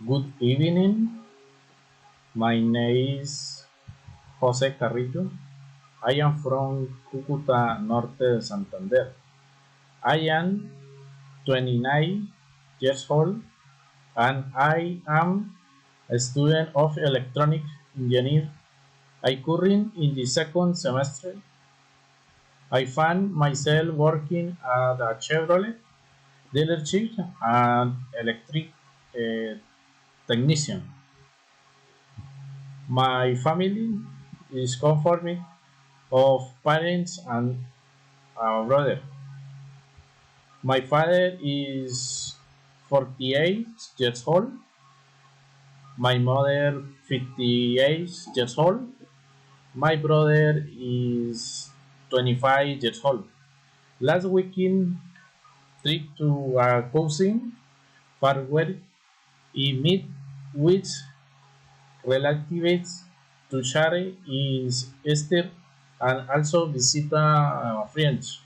Good evening. My name is Jose Carrillo. I am from Cúcuta Norte, Santander. I am 29 years old and I am a student of electronic engineering. I currently in the second semester. I find myself working at a Chevrolet dealership and electric uh, technician. My family is conforming of parents and a brother. My father is 48 years old. My mother 58 years old. My brother is 25 years old. Last weekend trip to a cousin far where he meet with relatives to share his Easter and also visit friends.